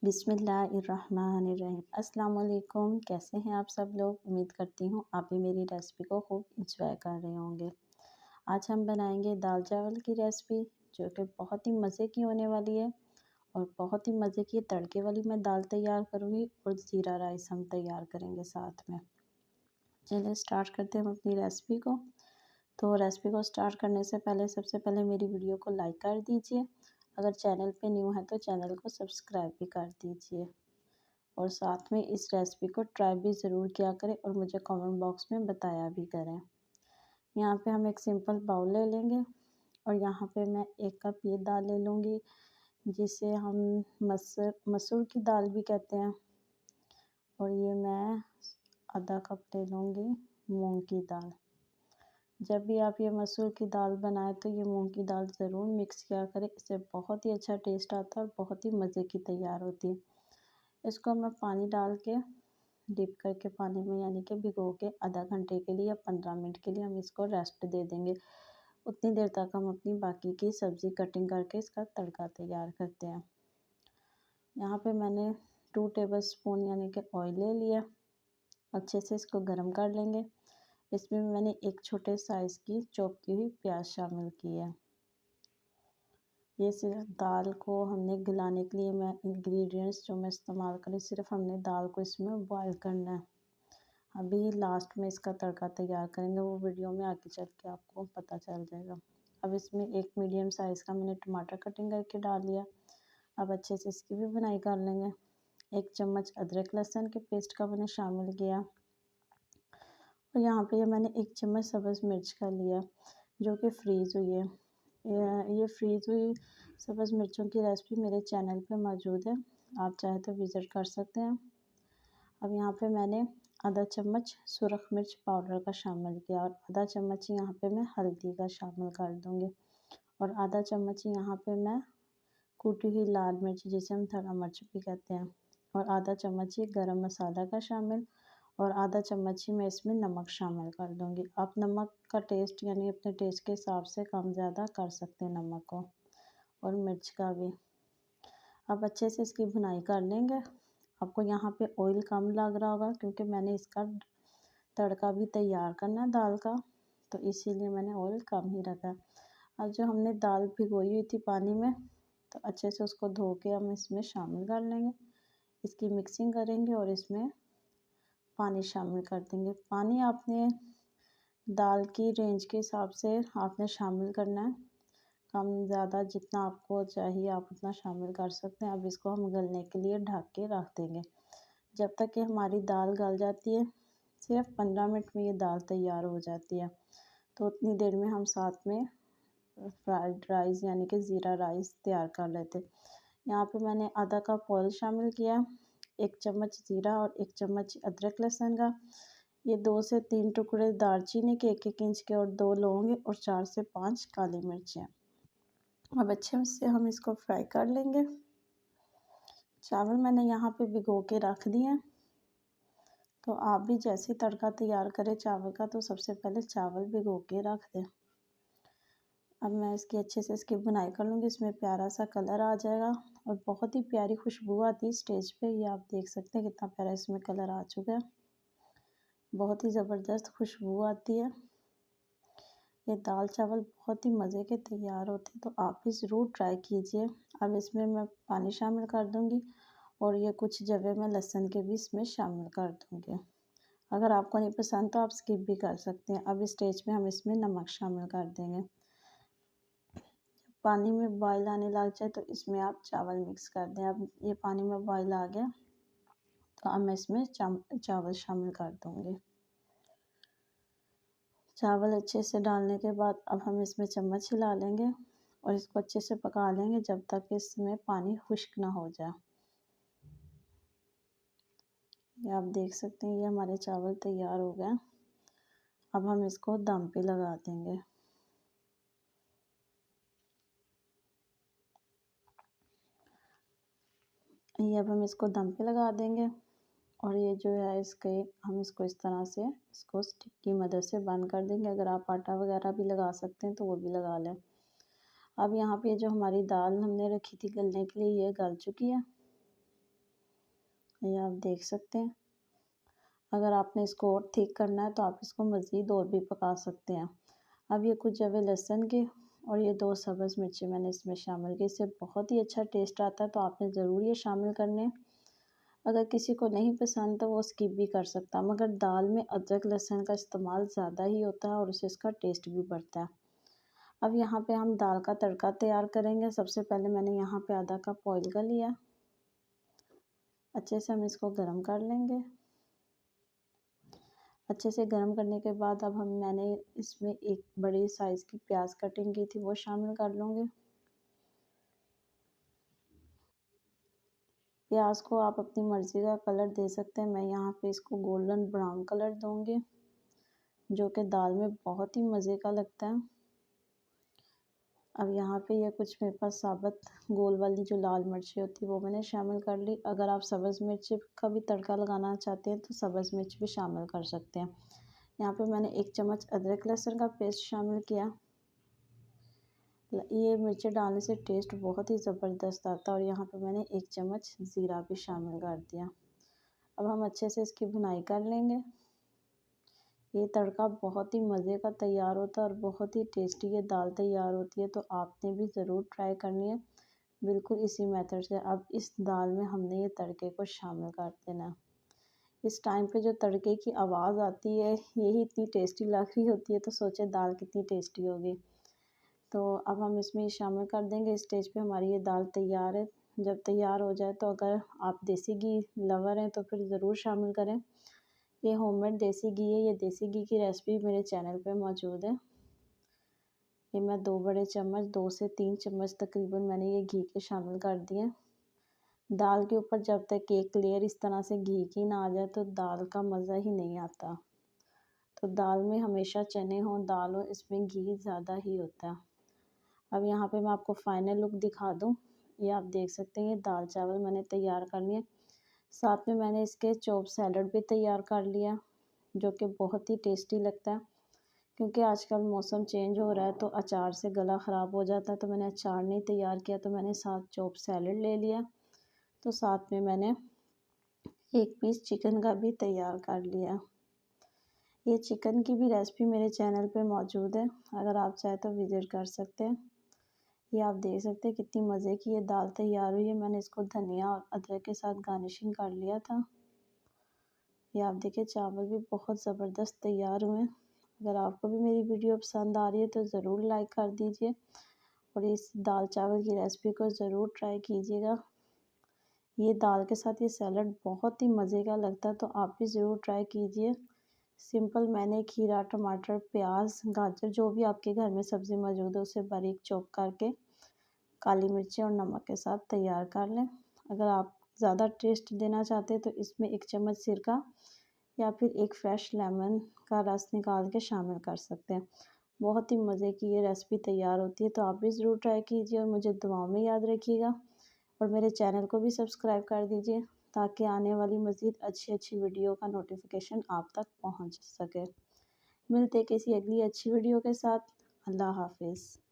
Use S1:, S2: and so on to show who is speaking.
S1: बिस्मिल्लाहिर्रहमानिर्रहीम। अस्सलाम वालेकुम। कैसे हैं आप सब लोग? उम्मीद करती हूँ आप भी मेरी रेसिपी को खूब इंजॉय कर रहे होंगे। आज हम बनाएंगे दाल चावल की रेसिपी, जो कि बहुत ही मज़े की होने वाली है और बहुत ही मज़े की तड़के वाली मैं दाल तैयार करूँगी और ज़ीरा राइस हम तैयार करेंगे साथ में। चलिए स्टार्ट करते हैं हम अपनी रेसिपी को। तो रेसिपी को स्टार्ट करने से पहले सबसे पहले मेरी वीडियो को लाइक कर दीजिए। अगर चैनल पे न्यू है तो चैनल को सब्सक्राइब भी कर दीजिए और साथ में इस रेसिपी को ट्राई भी ज़रूर किया करें और मुझे कमेंट बॉक्स में बताया भी करें। यहाँ पे हम एक सिंपल बाउल ले लेंगे और यहाँ पे मैं 1 कप ये दाल ले लूँगी, जिसे हम मसूर की दाल भी कहते हैं। और ये मैं आधा कप ले लूँगी मूंग की दाल। जब भी आप ये मसूर की दाल बनाएं तो ये मूंग की दाल ज़रूर मिक्स किया करें, इससे बहुत ही अच्छा टेस्ट आता है और बहुत ही मज़े की तैयार होती है। इसको मैं पानी डाल के डिप करके पानी में यानी कि भिगो के आधा घंटे के लिए या 15 मिनट के लिए हम इसको रेस्ट दे देंगे। उतनी देर तक हम अपनी बाकी की सब्ज़ी कटिंग करके इसका तड़का तैयार करते हैं। यहाँ पे मैंने 2 टेबलस्पून यानी कि ऑयल ले लिया। अच्छे से इसको गर्म कर लेंगे। इसमें मैंने एक छोटे साइज़ की चॉप की हुई प्याज शामिल की है। ये सिर्फ दाल को हमने गलाने के लिए मैं इंग्रेडिएंट्स जो मैं इस्तेमाल करी, सिर्फ हमने दाल को इसमें बॉईल करना है। अभी लास्ट में इसका तड़का तैयार करेंगे, वो वीडियो में आगे चल के आपको पता चल जाएगा। अब इसमें एक मीडियम साइज़ का मैंने टमाटर कटिंग करके डाल लिया। अब अच्छे से इसकी भी बुनाई कर लेंगे। 1 चम्मच अदरक लहसुन के पेस्ट का मैंने शामिल किया और यहाँ पे मैंने 1 चम्मच सब्ज़ मिर्च का लिया, जो कि फ्रीज़ हुई है। ये फ्रीज़ हुई सब्ज़ मिर्चों की रेसिपी मेरे चैनल पे मौजूद है, आप चाहे तो विज़िट कर सकते हैं। अब यहाँ पे मैंने आधा चम्मच सुरख मिर्च पाउडर का शामिल किया और आधा चम्मच यहाँ पे मैं हल्दी का शामिल कर दूँगी और आधा चम्मच यहाँ पे मैं कूटी हुई लाल मिर्च, जिसे हम धड़ा मिर्च भी कहते हैं, और आधा चम्मच ही गरम मसाला का शामिल और आधा चम्मच ही मैं इसमें नमक शामिल कर दूँगी। आप नमक का टेस्ट यानी अपने टेस्ट के हिसाब से कम ज़्यादा कर सकते हैं नमक को और मिर्च का भी। अब अच्छे से इसकी भुनाई कर लेंगे। आपको यहाँ पे ऑयल कम लग रहा होगा क्योंकि मैंने इसका तड़का भी तैयार करना है दाल का, तो इसीलिए मैंने ऑयल कम ही रखा है। अब जो हमने दाल भिगोई हुई थी पानी में, तो अच्छे से उसको धो के हम इसमें शामिल कर लेंगे। इसकी मिक्सिंग करेंगे और इसमें पानी शामिल कर देंगे। पानी आपने दाल की रेंज के हिसाब से आपने शामिल करना है, कम ज़्यादा जितना आपको चाहिए आप उतना शामिल कर सकते हैं। अब इसको हम गलने के लिए ढक के रख देंगे जब तक कि हमारी दाल गल जाती है। सिर्फ 15 मिनट में ये दाल तैयार हो जाती है, तो उतनी देर में हम साथ में फ्राइड राइस यानी कि ज़ीरा राइस तैयार कर लेते। यहाँ पे मैंने आधा कप ऑयल शामिल किया, 1 चम्मच ज़ीरा और 1 चम्मच अदरक लहसुन का, ये 2 से 3 टुकड़े दालचीनी के 1-1 इंच के और 2 लौंग और 4 से 5 काली मिर्चें। अब अच्छे से हम इसको फ्राई कर लेंगे। चावल मैंने यहाँ पे भिगो के रख दिए हैं, तो आप भी जैसे तड़का तैयार करें चावल का, तो सबसे पहले चावल भिगो के रख दें। अब मैं इसकी अच्छे से इसकी बुनाई कर लूँगी, इसमें प्यारा सा कलर आ जाएगा और बहुत ही प्यारी खुशबू आती है स्टेज पे। ये आप देख सकते हैं कितना प्यारा इसमें कलर आ चुका है, बहुत ही ज़बरदस्त खुशबू आती है। ये दाल चावल बहुत ही मज़े के तैयार होते हैं, तो आप भी ज़रूर ट्राई कीजिए। अब इसमें मैं पानी शामिल कर दूँगी और ये कुछ जवे मैं लहसुन के भी इसमें शामिल कर दूँगी। अगर आपको नहीं पसंद तो आप स्किप भी कर सकते हैं। अब इस स्टेज में हम इसमें नमक शामिल कर देंगे। पानी में बॉयल आने लग जाए तो इसमें आप चावल मिक्स कर दें। अब ये पानी में बॉयल आ गया, तो अब मैं इसमें चावल शामिल कर दूँगी। चावल अच्छे से डालने के बाद अब हम इसमें चम्मच हिला लेंगे और इसको अच्छे से पका लेंगे जब तक इसमें पानी खुश्क ना हो जाए। ये आप देख सकते हैं ये हमारे चावल तैयार हो गए। अब हम इसको दम पे लगा देंगे। ये अब हम इसको दम पे लगा देंगे और ये जो है हम इसको इस तरह से इसको स्टिक की मदद से बंद कर देंगे। अगर आप आटा वगैरह भी लगा सकते हैं तो वो भी लगा लें। अब यहाँ पे जो हमारी दाल हमने रखी थी गलने के लिए, ये गल चुकी है। ये आप देख सकते हैं। अगर आपने इसको और ठीक करना है तो आप इसको मज़ीद और भी पका सकते हैं। अब ये कुछ जवे लहसुन के और ये 2 सब्ज़ मिर्ची मैंने इसमें शामिल की। इससे बहुत ही अच्छा टेस्ट आता है, तो आपने ज़रूर ये शामिल करने हैं। अगर किसी को नहीं पसंद तो वो स्किप भी कर सकता है, मगर दाल में अदरक लहसुन का इस्तेमाल ज़्यादा ही होता है और उससे इसका टेस्ट भी बढ़ता है। अब यहाँ पे हम दाल का तड़का तैयार करेंगे। सबसे पहले मैंने यहाँ पे आधा कप ऑयल का लिया। अच्छे से हम इसको गर्म कर लेंगे। अच्छे से गर्म करने के बाद अब मैंने इसमें एक बड़ी साइज़ की प्याज कटिंग की थी वो शामिल कर लूँगी। प्याज को आप अपनी मर्ज़ी का कलर दे सकते हैं। मैं यहाँ पे इसको गोल्डन ब्राउन कलर दूँगी, जो कि दाल में बहुत ही मज़े का लगता है। अब यहाँ पे ये कुछ मेरे पास साबुत गोल वाली जो लाल मिर्ची होती है वो मैंने शामिल कर ली। अगर आप सब्ज़ मिर्ची का भी तड़का लगाना चाहते हैं तो सब्ज़ मिर्च भी शामिल कर सकते हैं। यहाँ पे मैंने 1 चम्मच अदरक लहसुन का पेस्ट शामिल किया। ये मिर्ची डालने से टेस्ट बहुत ही ज़बरदस्त आता है और यहाँ पे मैंने 1 चम्मच ज़ीरा भी शामिल कर दिया। अब हम अच्छे से इसकी भुनाई कर लेंगे। ये तड़का बहुत ही मज़े का तैयार होता है और बहुत ही टेस्टी ये दाल तैयार होती है, तो आपने भी ज़रूर ट्राई करनी है बिल्कुल इसी मेथड से। अब इस दाल में हमने ये तड़के को शामिल कर देना है। इस टाइम पे जो तड़के की आवाज़ आती है यही इतनी टेस्टी लग रही होती है, तो सोचे दाल कितनी टेस्टी होगी। तो अब हम इसमें शामिल कर देंगे। इस स्टेज पे हमारी ये दाल तैयार है। जब तैयार हो जाए तो अगर आप देसी घी लवर हैं तो फिर ज़रूर शामिल करें। ये होममेड देसी घी है। ये देसी घी की रेसिपी मेरे चैनल पे मौजूद है। ये मैं 2 बड़े चम्मच 2 से 3 चम्मच तकरीबन मैंने ये घी के शामिल कर दिए। दाल के ऊपर जब तक एक लेयर इस तरह से घी की ना आ जाए तो दाल का मज़ा ही नहीं आता। तो दाल में हमेशा चने हों दाल हो इसमें घी ज़्यादा ही होता है। अब यहाँ पे मैं आपको फाइनल लुक दिखा दूँ। ये आप देख सकते हैं ये दाल चावल मैंने तैयार कर लिए। साथ में मैंने इसके चॉप सैलड भी तैयार कर लिया, जो कि बहुत ही टेस्टी लगता है। क्योंकि आजकल मौसम चेंज हो रहा है तो अचार से गला ख़राब हो जाता है, तो मैंने अचार नहीं तैयार किया, तो मैंने साथ चॉप सैलड ले लिया। तो साथ में मैंने 1 पीस चिकन का भी तैयार कर लिया। ये चिकन की भी रेसिपी मेरे चैनल पे मौजूद है, अगर आप चाहें तो विज़िट कर सकते हैं। ये आप देख सकते हैं कितनी मज़े की ये दाल तैयार हुई है। मैंने इसको धनिया और अदरक के साथ गार्निशिंग कर लिया था। ये आप देखिए चावल भी बहुत ज़बरदस्त तैयार हुए हैं। अगर आपको भी मेरी वीडियो पसंद आ रही है तो ज़रूर लाइक कर दीजिए और इस दाल चावल की रेसिपी को ज़रूर ट्राई कीजिएगा। ये दाल के साथ ये सैलड बहुत ही मज़े का लगता है, तो आप भी ज़रूर ट्राई कीजिए। सिंपल मैंने खीरा, टमाटर, प्याज, गाजर जो भी आपके घर में सब्ज़ी मौजूद है उसे बारीक चॉप करके काली मिर्ची और नमक के साथ तैयार कर लें। अगर आप ज़्यादा टेस्ट देना चाहते हैं तो इसमें 1 चम्मच सिरका या फिर एक फ्रेश लेमन का रस निकाल के शामिल कर सकते हैं। बहुत ही मज़े की ये रेसिपी तैयार होती है, तो आप भी ज़रूर ट्राई कीजिए और मुझे दुआओं में याद रखिएगा और मेरे चैनल को भी सब्सक्राइब कर दीजिए ताकि आने वाली मज़ीद अच्छी वीडियो का नोटिफिकेशन आप तक पहुंच सके। मिलते किसी अगली अच्छी वीडियो के साथ। अल्लाह हाफ़िज़।